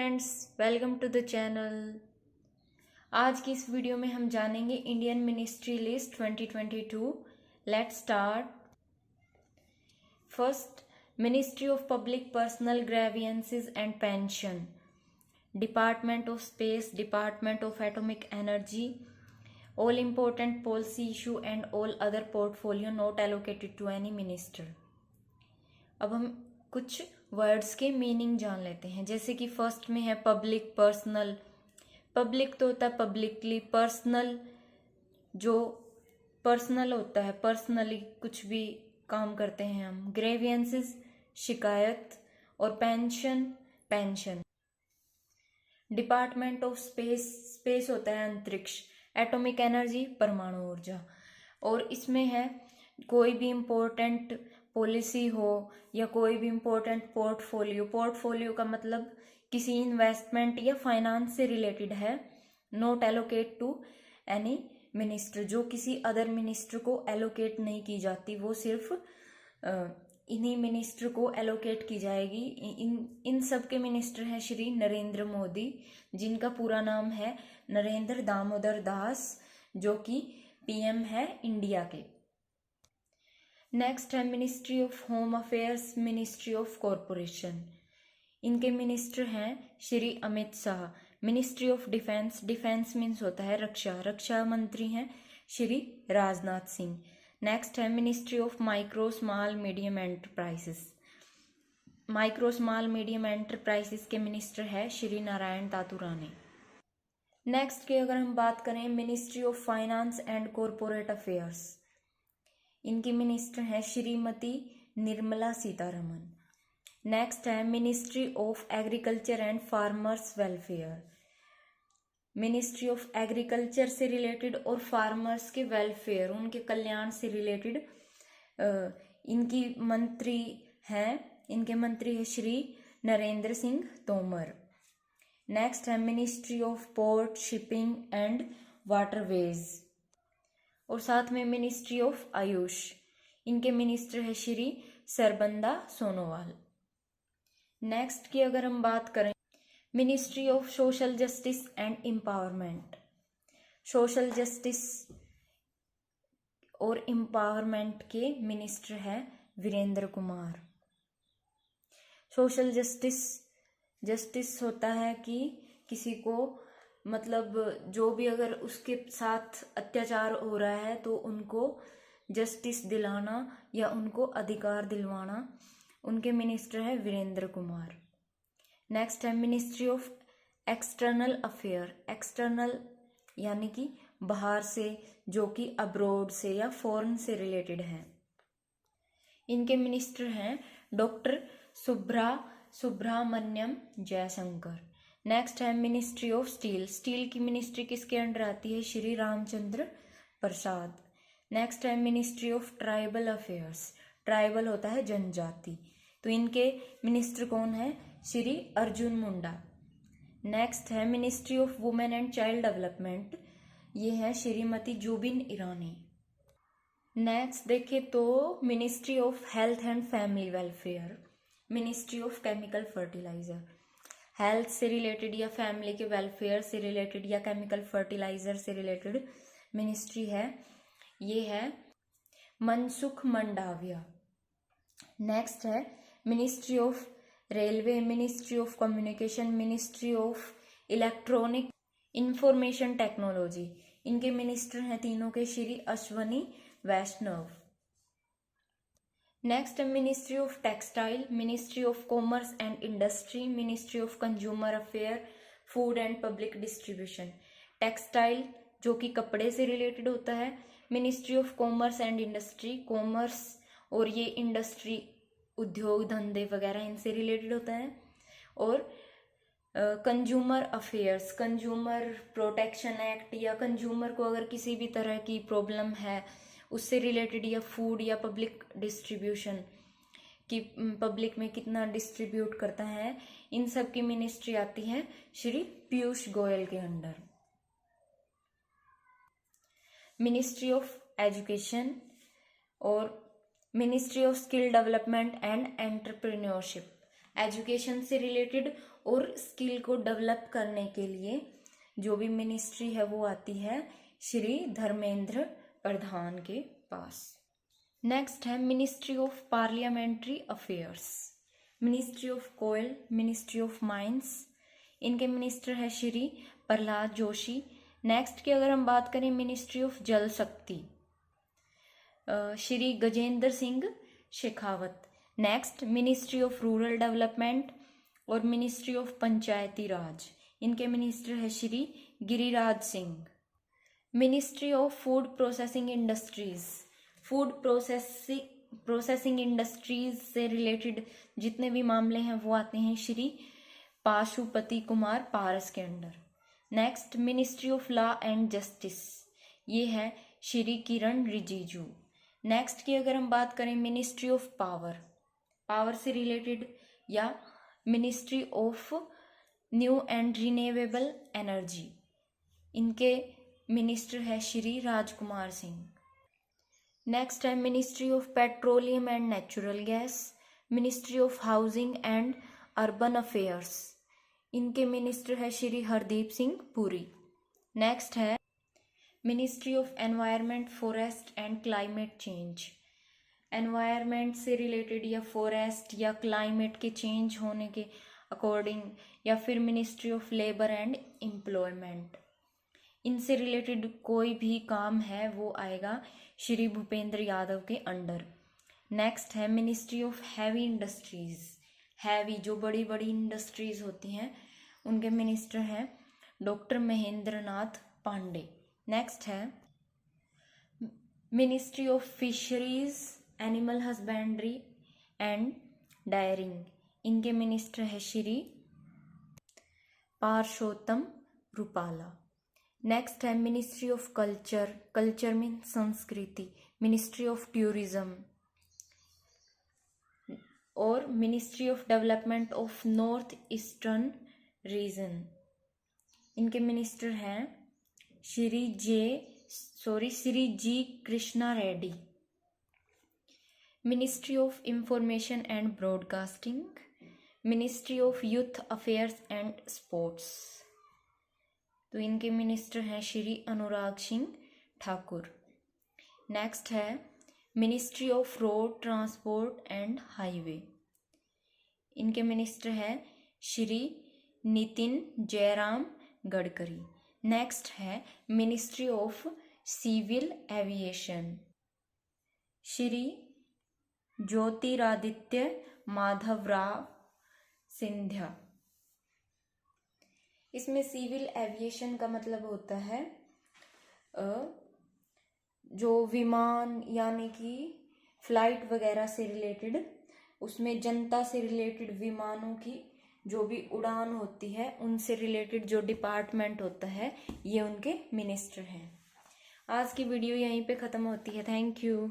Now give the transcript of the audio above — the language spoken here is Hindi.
Friends, welcome to the channel. आज की इस वीडियो में हम जानेंगे Indian ministry list 2022। Let's start. First, ministry of public personal grievances and pension, department of space, department of atomic energy, all important policy issue and all other portfolio not allocated to any minister. अब हम कुछ वर्ड्स के मीनिंग जान लेते हैं। जैसे कि फर्स्ट में है पब्लिक पर्सनल। पब्लिक तो होता है पब्लिकली, पर्सनल जो पर्सनल होता है, पर्सनली कुछ भी काम करते हैं हम। ग्रेवियंसेस शिकायत, और pension pension. Department of space, space होता है अंतरिक्ष। एटॉमिक एनर्जी परमाणु ऊर्जा। और इसमें है कोई भी इम्पोर्टेंट पॉलिसी हो या कोई भी इम्पोर्टेंट पोर्टफोलियो। पोर्टफोलियो का मतलब किसी इन्वेस्टमेंट या फाइनेंस से रिलेटेड है। Not allocate to any minister, जो किसी अदर मिनिस्टर को एलोकेट नहीं की जाती, वो सिर्फ इन्हीं मिनिस्टर को एलोकेट की जाएगी। इन सब के मिनिस्टर हैं श्री नरेंद्र मोदी, जिनका पूरा नाम है नरेंद्र दामोदर दास, जो कि पीएम है इंडिया के। नेक्स्ट है ministry of home affairs, ministry of corporation. इनके मिनिस्टर हैं Shri Amit Shah. Ministry of defence, defence means होता है रक्षा, रक्षा मंत्री हैं श्री राजनाथ सिंह। नेक्स्ट है ministry of micro small medium enterprises. Micro small medium enterprises के मिनिस्टर है श्री नारायण तातुराने। नेक्स्ट की अगर हम बात करें, ministry of finance and corporate affairs. इनकी मिनिस्टर हैं श्रीमती निर्मला सीतारमन। नेक्स्ट है ministry of agriculture and farmers welfare. Ministry of agriculture से रिलेटेड और फार्मर्स के वेलफेयर, उनके कल्याण से रिलेटेड इनकी मंत्री है श्री नरेंद्र सिंह तोमर। नेक्स्ट है ministry of port, shipping and waterways, और साथ में मिनिस्ट्री ऑफ आयुष। इनके मिनिस्टर है श्री सरबंदा सोनोवाल। नेक्स्ट की अगर हम बात करें, ministry of social justice and empowerment. Social justice और एम्पावरमेंट के मिनिस्टर है वीरेंद्र कुमार। सोशल जस्टिस होता है कि किसी को, मतलब जो भी अगर उसके साथ अत्याचार हो रहा है तो उनको जस्टिस दिलाना या उनको अधिकार दिलवाना। उनके मिनिस्टर है वीरेंद्र कुमार। नेक्स्ट है ministry of external affair. External यानी कि बाहर से, जो कि अब्रोड से या फॉरेन से रिलेटेड है। इनके मिनिस्टर हैं डॉक्टर सुब्रमण्यम जयशंकर। नेक्स्ट है मिनिस्ट्री ऑफ स्टील। स्टील की मिनिस्ट्री किसके अंडर आती है? श्री रामचंद्र प्रसाद। नेक्स्ट है ministry of tribal affairs. Tribal होता है जनजाति, तो इनके मिनिस्टर कौन है? श्री अर्जुन मुंडा। नेक्स्ट है ministry of women and child development, ये है श्रीमती जुबिन ईरानी। नेक्स्ट देखें तो ministry of health and family welfare, ministry of chemical fertiliser. Health से रिलेटेड या फैमिली के वेलफेयर से रिलेटेड या केमिकल फर्टिलाइजर से रिलेटेड मिनिस्ट्री है, ये है मनसुख मंडाविया। नेक्स्ट है ministry of railway, ministry of communication, ministry of electronic information technology. इनके मिनिस्टर हैं तीनों के श्री अश्वनी वैष्णव। नेक्स्ट है ministry of textile, ministry of commerce and industry, ministry of consumer affair, food and public distribution. Textile जो कि कपड़े से रिलेटेड होता है। Ministry of commerce and industry, commerce और ये इंडस्ट्री, उद्योग धंधे वगैरह इनसे रिलेटेड होता है। और consumer affairs, consumer protection act, या कंज्यूमर को अगर किसी भी तरह की प्रॉब्लम है उससे रिलेटेड, या फूड या पब्लिक डिस्ट्रीब्यूशन कि पब्लिक में कितना डिस्ट्रीब्यूट करता है, इन सब की मिनिस्ट्री आती है श्री पीयूष गोयल के अंडर। मिनिस्ट्री ऑफ एजुकेशन और ministry of skill development and entrepreneurship, education से रिलेटेड और स्किल को डेवलप करने के लिए जो भी मिनिस्ट्री है वो आती है श्री धर्मेंद्र प्रधान के पास। नेक्स्ट है ministry of parliamentary affairs, ministry of coal, ministry of mines, इनके मिनिस्टर है श्री प्रहलाद जोशी। नेक्स्ट की अगर हम बात करें मिनिस्ट्री ऑफ जल शक्ति, Shri Gajendra Singh Shekhawat. Next ministry of rural development और मिनिस्ट्री ऑफ पंचायती राज, इनके मिनिस्टर है Shri Giriraj Singh. Ministry of food processing industries, food processing industries से रिलेटेड जितने भी मामले हैं वो आते हैं श्री पाशुपति कुमार पारस के under. Next ministry of law and justice, ये है श्री किरण रिजिजू। नेक्स्ट की अगर हम बात करें मिनिस्ट्री ऑफ पावर, पावर से रिलेटेड, या ministry of new and renewable energy, इनके मिनिस्टर है श्री राजकुमार सिंह। नेक्स्ट है ministry of petroleum and natural gas, ministry of housing and urban affairs, इनके मिनिस्टर है श्री हरदीप सिंह पुरी। नेक्स्ट है ministry of environment, forest and climate change, environment से रिलेटेड या फॉरेस्ट या क्लाइमेट के चेंज होने के अकॉर्डिंग, या फिर ministry of labour and employment, इनसे रिलेटेड कोई भी काम है वो आएगा श्री भूपेंद्र यादव के अंडर। नेक्स्ट है ministry of heavy industries, heavy जो बड़ी बड़ी इंडस्ट्रीज होती हैं उनके मिनिस्टर हैं डॉक्टर महेंद्र नाथ पांडे। नेक्स्ट है ministry of fisheries, animal husbandry and dairying, इनके मिनिस्टर है श्री पारसोत्तम रूपाला। नेक्स्ट है ministry of culture, culture mean संस्कृति, मिनिस्ट्री ऑफ टूरिज्म, और ministry of development of north eastern region, इनके मिनिस्टर हैं Shri G Krishna Reddy. Ministry of information and broadcasting, ministry of youth affairs and sports, तो इनके मिनिस्टर हैं श्री अनुराग सिंह ठाकुर। नेक्स्ट है ministry of road transport and highway, इनके मिनिस्टर हैं श्री नितिन जयराम गडकरी। नेक्स्ट है ministry of civil aviation, Shri Jyotiraditya Madhavrao Scindia. इसमें सिविल एविएशन का मतलब होता है जो विमान यानी कि फ्लाइट वगैरह से रिलेटेड, उसमें जनता से रिलेटेड विमानों की जो भी उड़ान होती है उनसे रिलेटेड जो डिपार्टमेंट होता है ये उनके मिनिस्टर हैं। आज की वीडियो यहीं पे ख़त्म होती है। Thank you.